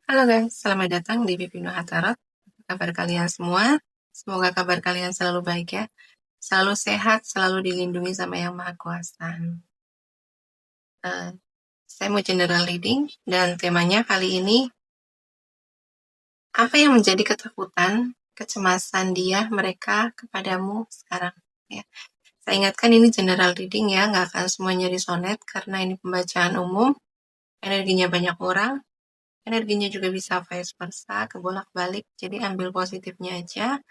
Halo guys, selamat datang di Pipino Hatarot. Apa kabar kalian semua? Semoga kabar kalian selalu baik ya. Selalu sehat, selalu dilindungi sama Yang Maha Kuasa. Eh, saya mau general reading dan temanya kali ini, apa yang menjadi ketakutan, kecemasan dia, mereka kepadamu sekarang? Ya. Saya ingatkan ini general reading ya, nggak akan semuanya resonate karena ini pembacaan umum, energinya banyak orang, energinya juga bisa vice versa, kebolak-balik, jadi ambil positifnya aja,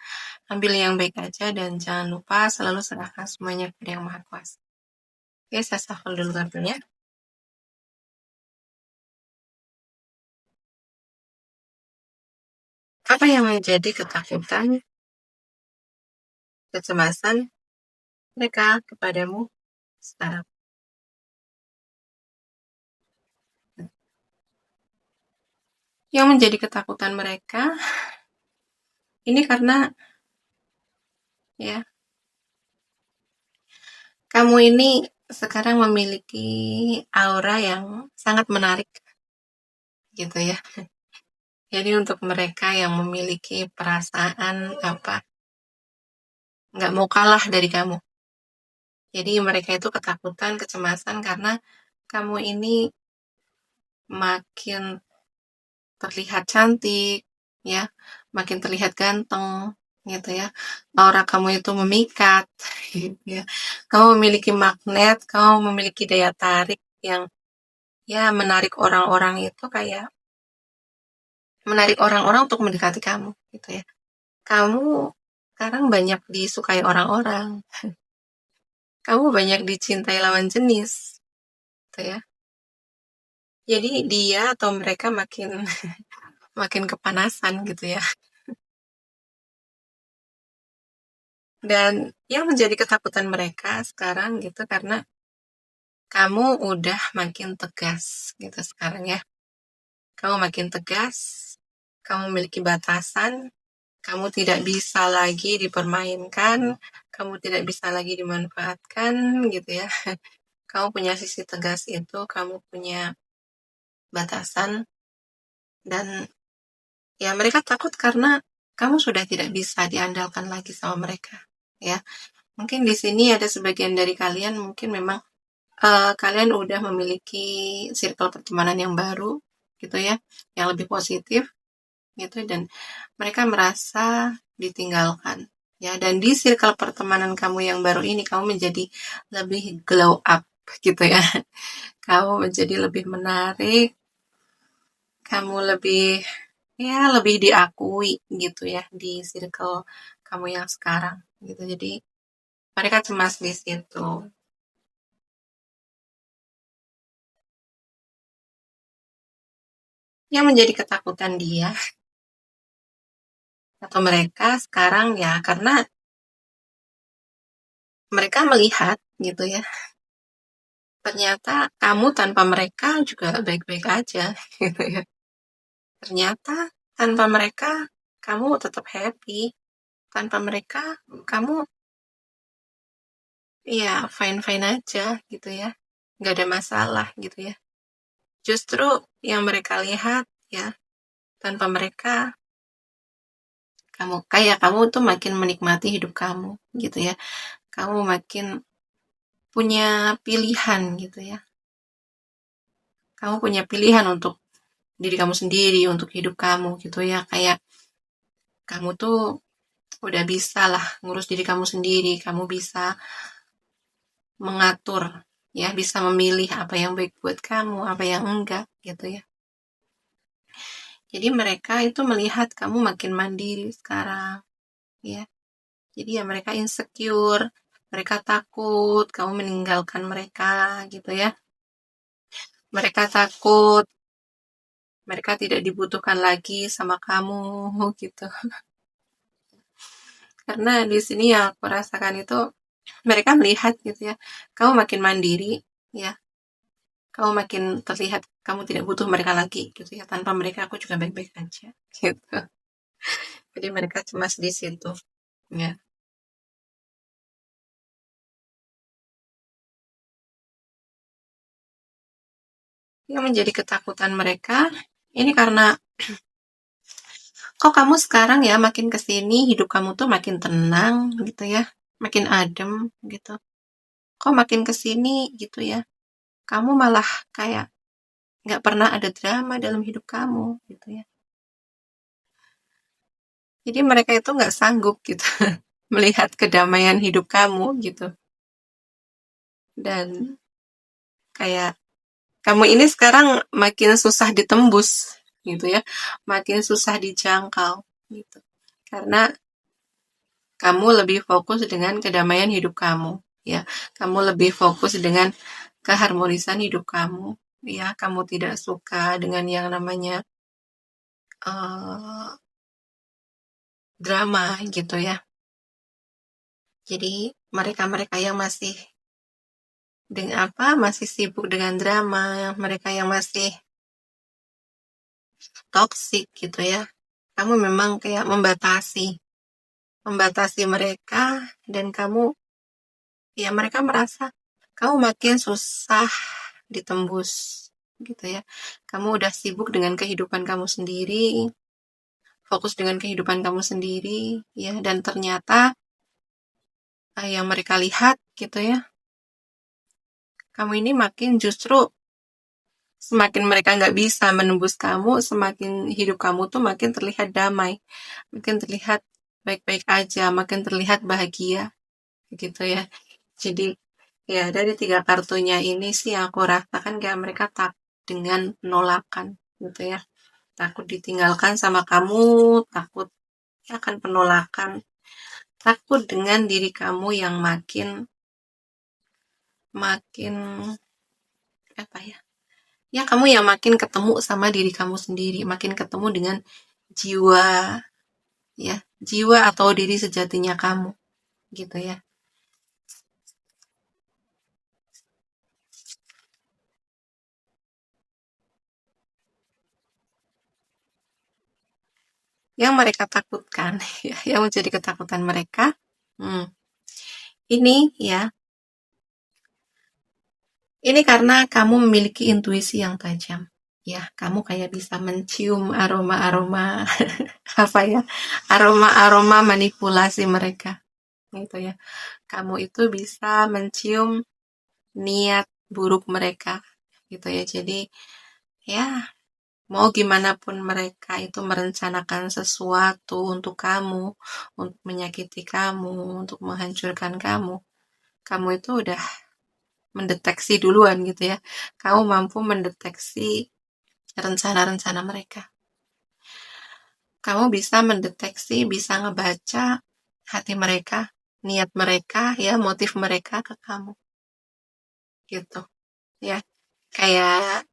ambil yang baik aja, dan jangan lupa selalu serahkan semuanya kepada Yang Maha Kuasa. Oke, saya shuffle dulu kartunya. Apa yang menjadi ketakutan, kecemasan mereka kepadamu sekarang? Yang menjadi ketakutan mereka, ini karena ya, kamu ini sekarang memiliki aura yang sangat menarik gitu ya. Jadi untuk mereka yang memiliki perasaan apa, nggak mau kalah dari kamu. Jadi mereka itu ketakutan, kecemasan karena kamu ini makin terlihat cantik, ya, makin terlihat ganteng, gitu ya. Aura kamu itu memikat, gitu ya. Kamu memiliki magnet, kamu memiliki daya tarik yang ya menarik orang-orang itu kayak menarik orang-orang untuk mendekati kamu, gitu ya. Kamu sekarang banyak disukai orang-orang, kamu banyak dicintai lawan jenis, gitu ya. Jadi dia atau mereka makin makin kepanasan gitu ya. Dan yang menjadi ketakutan mereka sekarang gitu karena kamu udah makin tegas gitu sekarang ya. Kamu makin tegas, kamu memiliki batasan, kamu tidak bisa lagi dipermainkan, kamu tidak bisa lagi dimanfaatkan gitu ya. Kamu punya sisi tegas itu, kamu punya batasan, dan ya mereka takut karena kamu sudah tidak bisa diandalkan lagi sama mereka ya. Mungkin di sini ada sebagian dari kalian mungkin memang kalian udah memiliki circle pertemanan yang baru gitu ya, yang lebih positif gitu, dan mereka merasa ditinggalkan ya. Dan di circle pertemanan kamu yang baru ini kamu menjadi lebih glow up gitu ya. Kamu menjadi lebih menarik, kamu lebih ya lebih diakui gitu ya di circle kamu yang sekarang gitu. Jadi mereka cemas di situ. Yang menjadi ketakutan dia atau mereka sekarang ya karena mereka melihat gitu ya, ternyata kamu tanpa mereka juga baik-baik aja gitu ya. Ternyata tanpa mereka kamu tetap happy, tanpa mereka kamu ya fine-fine aja gitu ya, nggak ada masalah gitu ya. Justru yang mereka lihat ya, tanpa mereka kamu tuh makin menikmati hidup kamu gitu ya. Kamu makin punya pilihan gitu ya. Kamu punya pilihan untuk diri kamu sendiri, untuk hidup kamu gitu ya. Kayak kamu tuh udah bisa lah ngurus diri kamu sendiri, kamu bisa mengatur ya, bisa memilih apa yang baik buat kamu, apa yang enggak gitu ya. Jadi mereka itu melihat kamu makin mandiri sekarang ya. Jadi ya mereka insecure, mereka takut kamu meninggalkan mereka gitu ya. Mereka takut mereka tidak dibutuhkan lagi sama kamu gitu. Karena di sini yang aku rasakan itu mereka melihat gitu ya, kamu makin mandiri ya, kamu makin terlihat kamu tidak butuh mereka lagi gitu ya, tanpa mereka aku juga baik-baik aja gitu. Jadi mereka cemas di situ ya. Yang menjadi ketakutan mereka ini karena Kok kamu sekarang ya makin kesini hidup kamu tuh makin tenang gitu ya, makin adem gitu. Kok makin kesini gitu ya, kamu malah kayak nggak pernah ada drama dalam hidup kamu gitu ya. Jadi mereka itu nggak sanggup gitu melihat kedamaian hidup kamu gitu. Dan kayak kamu ini sekarang makin susah ditembus gitu ya, makin susah dijangkau gitu. Karena kamu lebih fokus dengan kedamaian hidup kamu, ya. Kamu lebih fokus dengan keharmonisan hidup kamu, ya. Kamu tidak suka dengan yang namanya uh, drama gitu ya. Jadi mereka-mereka yang masih dengan apa masih sibuk dengan drama, mereka yang masih toksik gitu ya. Kamu memang kayak membatasi mereka dan kamu ya mereka merasa kamu makin susah ditembus gitu ya. Kamu udah sibuk dengan kehidupan kamu sendiri, fokus dengan kehidupan kamu sendiri ya dan ternyata yang mereka lihat gitu ya, kamu ini makin justru semakin mereka nggak bisa menembus kamu, semakin hidup kamu tuh makin terlihat damai, makin terlihat baik-baik aja, makin terlihat bahagia gitu ya. Jadi ya dari 3 kartunya ini sih aku rasakan kayak mereka takut dengan penolakan gitu ya. Takut ditinggalkan sama kamu, takut akan penolakan, takut dengan diri kamu yang makin makin apa ya? Ya kamu yang makin ketemu sama diri kamu sendiri, makin ketemu dengan jiwa ya, jiwa atau diri sejatinya kamu gitu ya. Yang mereka takutkan ya, yang menjadi ketakutan mereka. Ini ya, ini karena kamu memiliki intuisi yang tajam. Ya, kamu kayak bisa mencium aroma-aroma apa ya? Aroma-aroma manipulasi mereka. Gitu ya. Kamu itu bisa mencium niat buruk mereka. Gitu ya. Jadi, ya, mau gimana pun mereka itu merencanakan sesuatu untuk kamu, untuk menyakiti kamu, untuk menghancurkan kamu. Kamu itu udah mendeteksi duluan gitu ya. Kamu mampu mendeteksi rencana-rencana mereka. Kamu bisa mendeteksi, bisa ngebaca hati mereka, niat mereka, ya motif mereka ke kamu. Gitu. Ya. Kayak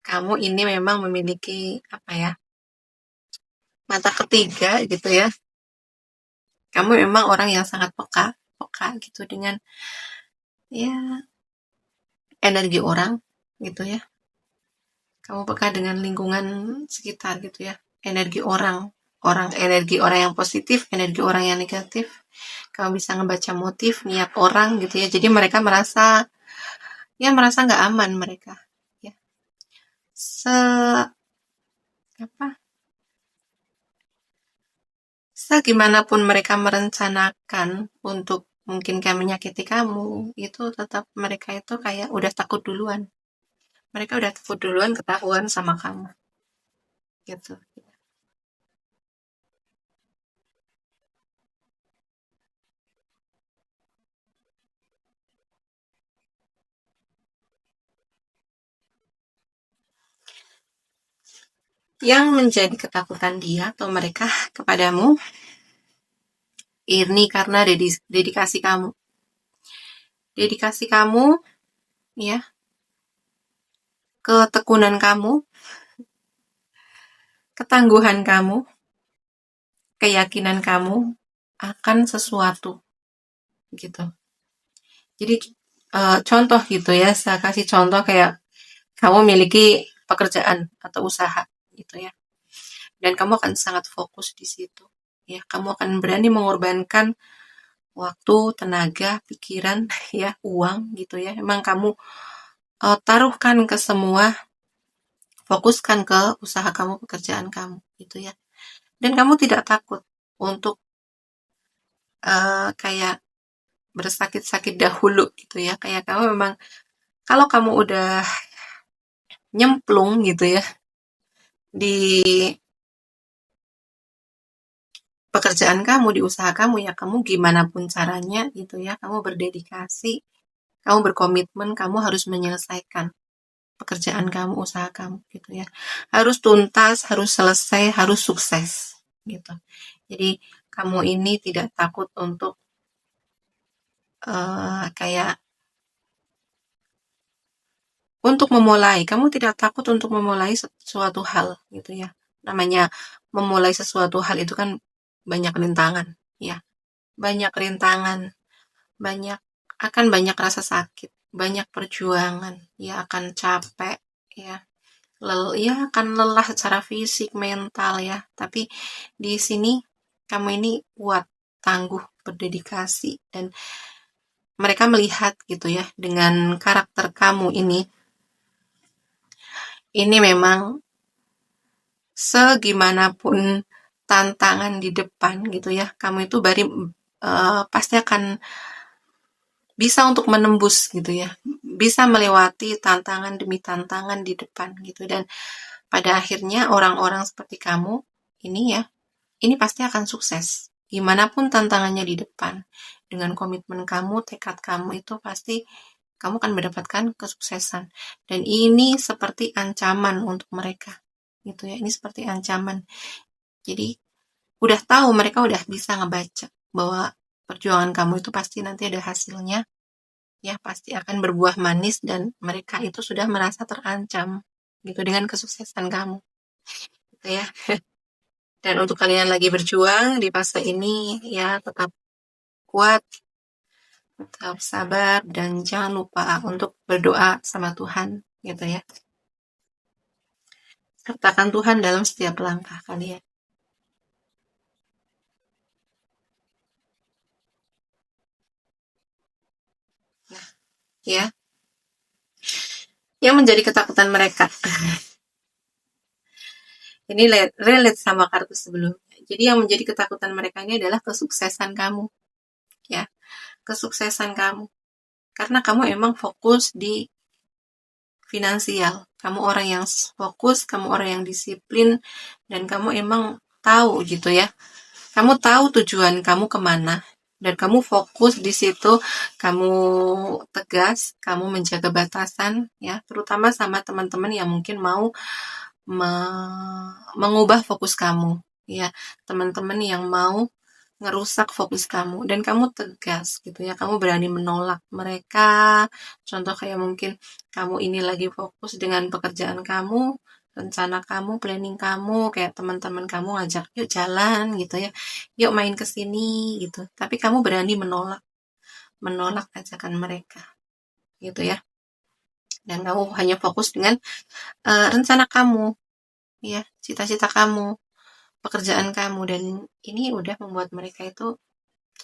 kamu ini memang memiliki apa ya? Mata ketiga gitu ya. Kamu memang orang yang sangat peka, peka gitu dengan ya energi orang gitu ya. Kamu peka dengan lingkungan sekitar gitu ya. Energi orang, energi orang yang positif, energi orang yang negatif. Kamu bisa ngebaca motif, niat orang gitu ya. Jadi mereka merasa nggak aman mereka. Ya. Se apa? Segimanapun mereka merencanakan untuk mungkin kayak menyakiti kamu, itu tetap mereka itu kayak udah takut duluan. Mereka udah takut duluan ketahuan sama kamu. Gitu. Yang menjadi ketakutan dia atau mereka kepadamu ini karena dedikasi kamu. Dedikasi kamu ya, ketekunan kamu, ketangguhan kamu, keyakinan kamu akan sesuatu gitu. Jadi contoh gitu ya, saya kasih contoh kayak kamu memiliki pekerjaan atau usaha gitu ya. Dan kamu akan sangat fokus di situ. Ya, kamu akan berani mengorbankan waktu, tenaga, pikiran, ya, uang gitu ya. Emang kamu taruhkan ke semua, fokuskan ke usaha kamu, pekerjaan kamu gitu ya. Dan kamu tidak takut untuk kayak bersakit-sakit dahulu gitu ya. Kayak kamu memang, kalau kamu udah nyemplung gitu ya di pekerjaan kamu, di usaha kamu, ya kamu gimana pun caranya gitu ya, kamu berdedikasi, kamu berkomitmen, kamu harus menyelesaikan pekerjaan kamu, usaha kamu gitu ya. Harus tuntas, harus selesai, harus sukses gitu. Jadi kamu ini tidak takut untuk kayak untuk memulai. Kamu tidak takut untuk memulai sesuatu hal gitu ya. Namanya memulai sesuatu hal itu kan banyak rintangan ya. Banyak rintangan, banyak rasa sakit, banyak perjuangan, ya akan capek ya. Ya akan lelah secara fisik, mental ya. Tapi di sini kamu ini kuat, tangguh, berdedikasi, dan mereka melihat gitu ya, dengan karakter kamu ini memang segimanapun tantangan di depan gitu ya, kamu itu pasti akan bisa untuk menembus gitu ya, bisa melewati tantangan demi tantangan di depan gitu. Dan pada akhirnya orang-orang seperti kamu ini ya, ini pasti akan sukses. Gimana pun tantangannya di depan, dengan komitmen kamu, tekad kamu, itu pasti kamu akan mendapatkan kesuksesan. Dan ini seperti ancaman untuk mereka gitu ya, ini seperti ancaman. Jadi udah tahu, mereka udah bisa ngebaca bahwa perjuangan kamu itu pasti nanti ada hasilnya ya, pasti akan berbuah manis, dan mereka itu sudah merasa terancam gitu dengan kesuksesan kamu gitu ya. Dan untuk kalian lagi berjuang di fase ini ya, tetap kuat, tetap sabar, dan jangan lupa untuk berdoa sama Tuhan gitu ya. Sertakan Tuhan dalam setiap langkah kalian. Nah, ya, yang menjadi ketakutan mereka. Ini relate sama kartu sebelumnya. Jadi yang menjadi ketakutan mereka ini adalah kesuksesan kamu. Ya, kesuksesan kamu. Karena kamu emang fokus di finansial. Kamu orang yang fokus, kamu orang yang disiplin, dan kamu emang tahu gitu ya. Kamu tahu tujuan kamu kemana, dan kamu fokus di situ. Kamu tegas, kamu menjaga batasan ya, terutama sama teman-teman yang mungkin mau mengubah fokus kamu ya, teman-teman yang mau ngerusak fokus kamu, dan kamu tegas gitu ya, kamu berani menolak mereka. Contoh kayak mungkin kamu ini lagi fokus dengan pekerjaan kamu, rencana kamu, planning kamu, kayak teman-teman kamu ngajak yuk jalan gitu ya, yuk main ke sini gitu, tapi kamu berani menolak ajakan mereka gitu ya, dan kamu hanya fokus dengan rencana kamu ya, cita-cita kamu, pekerjaan kamu. Dan ini udah membuat mereka itu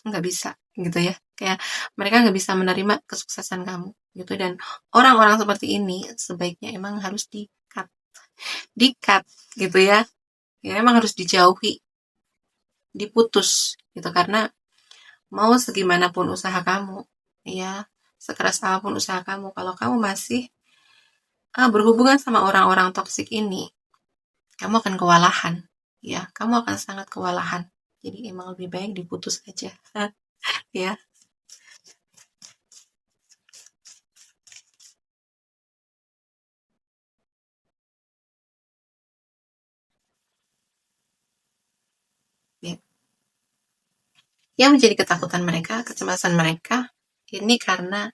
nggak bisa gitu ya, kayak mereka nggak bisa menerima kesuksesan kamu gitu. Dan orang-orang seperti ini sebaiknya emang harus di cut gitu ya, emang harus dijauhi, diputus gitu. Karena mau segimanapun usaha kamu ya, sekeras apapun usaha kamu, kalau kamu masih berhubungan sama orang-orang toksik ini, kamu akan kewalahan ya, kamu akan sangat kewalahan. Jadi emang lebih baik diputus aja ya. Ya. Yang menjadi ketakutan mereka, kecemasan mereka, ini karena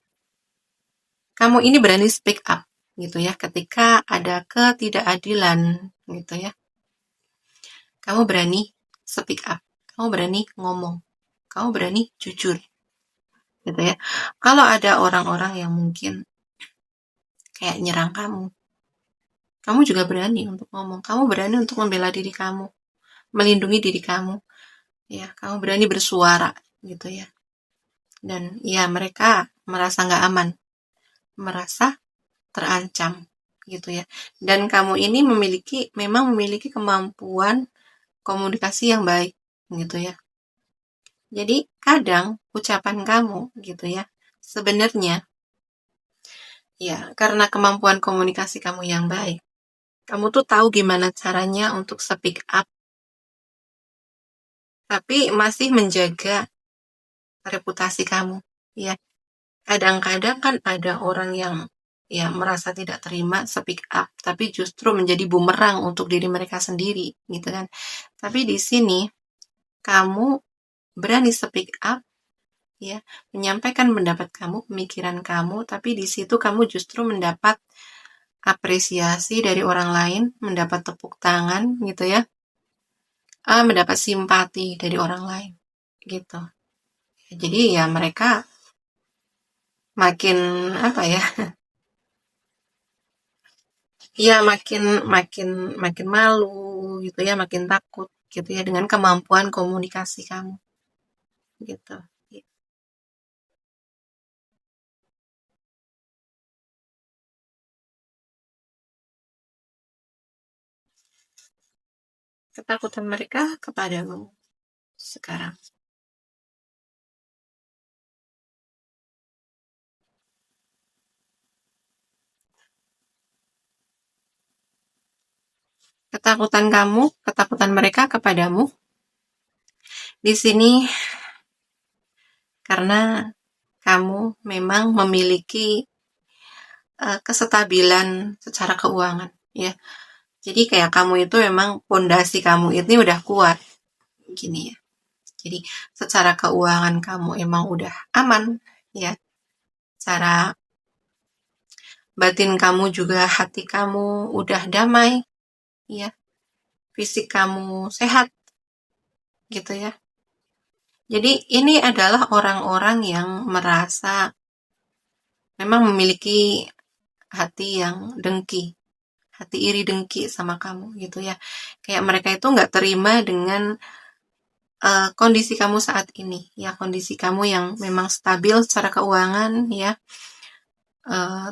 kamu ini berani speak up gitu ya, ketika ada ketidakadilan gitu ya. Kamu berani speak up, kamu berani ngomong, kamu berani jujur gitu ya. Kalau ada orang-orang yang mungkin kayak nyerang kamu juga berani untuk ngomong, kamu berani untuk membela diri kamu, melindungi diri kamu ya, kamu berani bersuara gitu ya. Dan ya, mereka merasa nggak aman, merasa terancam gitu ya. Dan kamu ini memang memiliki kemampuan komunikasi yang baik gitu ya. Jadi kadang ucapan kamu gitu ya, sebenarnya ya karena kemampuan komunikasi kamu yang baik, kamu tuh tahu gimana caranya untuk speak up, tapi masih menjaga reputasi kamu ya. Kadang-kadang kan ada orang yang ya merasa tidak terima speak up, tapi justru menjadi bumerang untuk diri mereka sendiri gitu kan. Tapi di sini kamu berani speak up ya, menyampaikan pendapat kamu, pemikiran kamu, tapi di situ kamu justru mendapat apresiasi dari orang lain, mendapat tepuk tangan gitu ya, mendapat simpati dari orang lain gitu. Jadi ya mereka makin apa ya? Ya makin makin makin malu gitu ya, makin takut gitu ya dengan kemampuan komunikasi kamu gitu. Ketakutan mereka kepadamu sekarang. Ketakutan mereka kepadamu di sini karena kamu memang memiliki kesestabilan secara keuangan ya. Jadi kayak kamu itu memang fondasi kamu ini udah kuat gini ya. Jadi secara keuangan kamu emang udah aman ya. Cara batin kamu juga, hati kamu udah damai ya. Fisik kamu sehat gitu ya. Jadi ini adalah orang-orang yang merasa memang memiliki hati yang dengki, hati iri dengki sama kamu gitu ya. Kayak mereka itu nggak terima dengan kondisi kamu saat ini ya, kondisi kamu yang memang stabil secara keuangan ya.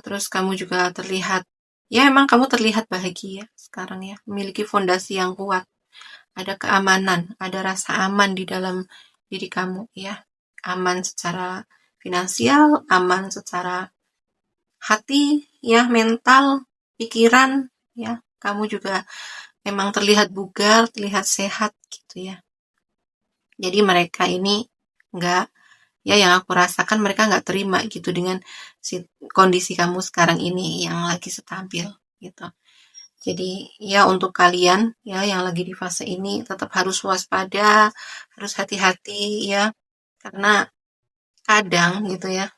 Terus kamu juga terlihat ya, emang kamu terlihat bahagia sekarang ya, memiliki fondasi yang kuat, ada keamanan, ada rasa aman di dalam diri kamu ya, aman secara finansial, aman secara hati ya, mental, pikiran ya. Kamu juga memang terlihat bugar, terlihat sehat gitu ya. Jadi mereka ini nggak, ya yang aku rasakan mereka nggak terima gitu dengan kondisi kamu sekarang ini yang lagi stabil gitu. Jadi ya untuk kalian ya yang lagi di fase ini tetap harus waspada, harus hati-hati ya, karena kadang gitu ya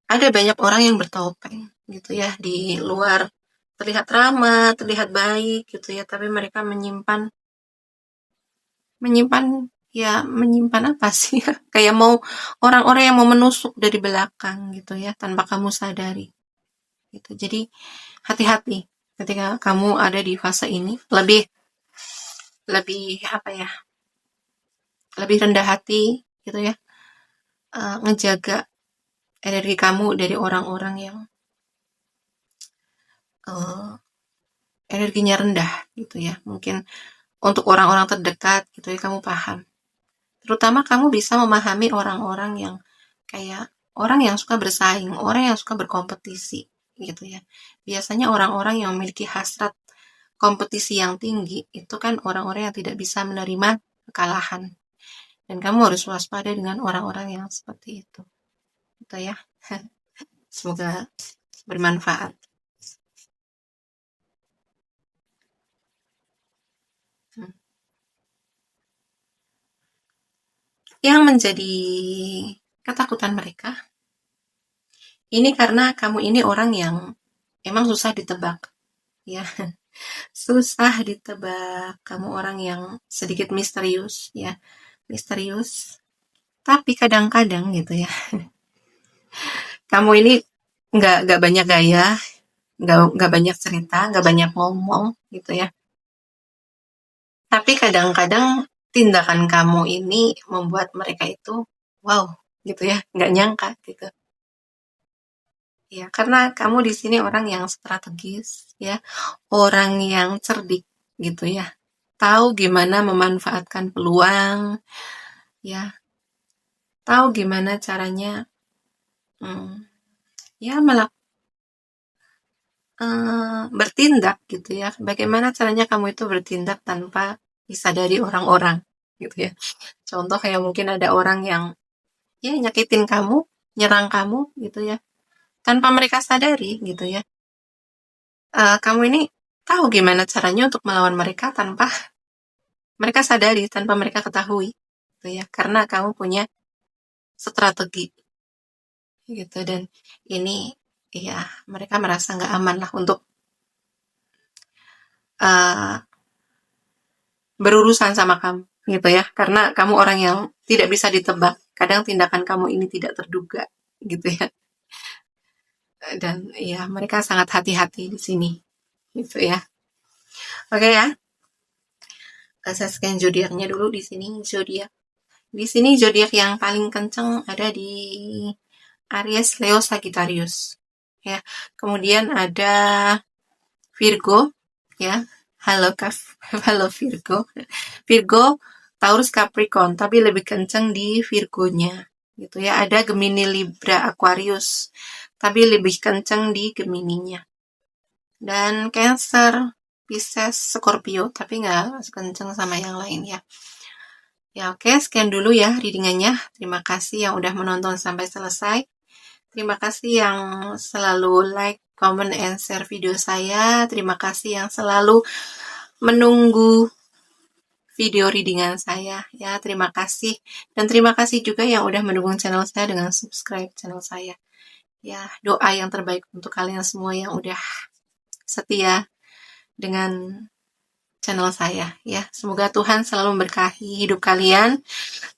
ada banyak orang yang bertopeng gitu ya, di luar terlihat ramah, terlihat baik gitu ya, tapi mereka menyimpan menyimpan menyimpan apa sih ya? Kayak mau orang-orang yang mau menusuk dari belakang gitu ya, tanpa kamu sadari gitu. Jadi hati-hati ketika kamu ada di fase ini, lebih lebih apa ya, lebih rendah hati gitu ya, ngejaga energi kamu dari orang-orang yang uh, energinya rendah gitu ya. Mungkin untuk orang-orang terdekat gitu ya, kamu paham. Terutama kamu bisa memahami orang-orang yang kayak orang yang suka bersaing, orang yang suka berkompetisi gitu ya. Biasanya orang-orang yang memiliki hasrat kompetisi yang tinggi itu kan orang-orang yang tidak bisa menerima kekalahan. Dan kamu harus waspada dengan orang-orang yang seperti itu. Gitu ya. Semoga bermanfaat. Yang menjadi ketakutan mereka ini karena kamu ini orang yang emang susah ditebak ya. Susah ditebak. Kamu orang yang sedikit misterius ya. Misterius. Tapi kadang-kadang gitu ya. Kamu ini nggak banyak gaya, nggak banyak cerita, nggak banyak ngomong gitu ya. Tapi kadang-kadang tindakan kamu ini membuat mereka itu wow gitu ya, nggak nyangka gitu. Ya, karena kamu di sini orang yang strategis ya, orang yang cerdik gitu ya. tahu gimana memanfaatkan peluang, ya, tahu gimana caranya, ya bertindak gitu ya. Bagaimana caranya kamu itu bertindak tanpa disadari orang-orang gitu ya. Contoh kayak mungkin ada orang yang ya nyakitin kamu, nyerang kamu gitu ya, tanpa mereka sadari gitu ya. Kamu ini tahu gimana caranya untuk melawan mereka tanpa mereka sadari, tanpa mereka ketahui gitu ya. Karena kamu punya strategi gitu, dan ini ya mereka merasa nggak aman lah untuk berurusan sama kamu gitu ya, karena kamu orang yang tidak bisa ditebak. Kadang tindakan kamu ini tidak terduga gitu ya, dan ya mereka sangat hati-hati di sini gitu ya. Oke ya, saya scan zodiaknya dulu. Di sini zodiak yang paling kenceng ada di Aries, Leo, Sagittarius ya. Kemudian ada Virgo ya. Halo halo Virgo, Taurus, Capricorn, tapi lebih kenceng di Virgonya gitu ya. Ada Gemini, Libra, Aquarius, tapi lebih kenceng di Gemininya. Dan Cancer, Pisces, Scorpio, tapi nggak kenceng sama yang lain ya. Ya oke, sekian dulu ya readingannya. Terima kasih yang udah menonton sampai selesai. Terima kasih yang selalu like, comment, and share video saya. Terima kasih yang selalu menunggu video readingan saya ya. Terima kasih, dan terima kasih juga yang udah mendukung channel saya dengan subscribe channel saya ya. Doa yang terbaik untuk kalian semua yang udah setia dengan channel saya ya. Semoga Tuhan selalu memberkahi hidup kalian,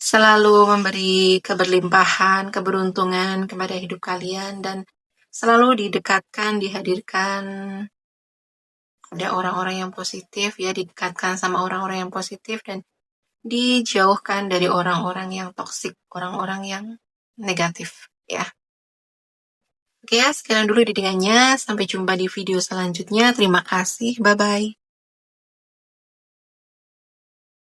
selalu memberi keberlimpahan, keberuntungan kepada hidup kalian, dan selalu dihadirkan ada orang-orang yang positif ya, didekatkan sama orang-orang yang positif, dan dijauhkan dari orang-orang yang toksik, orang-orang yang negatif ya. Oke ya, sekian dulu readingannya. Sampai jumpa di video selanjutnya. Terima kasih. Bye-bye.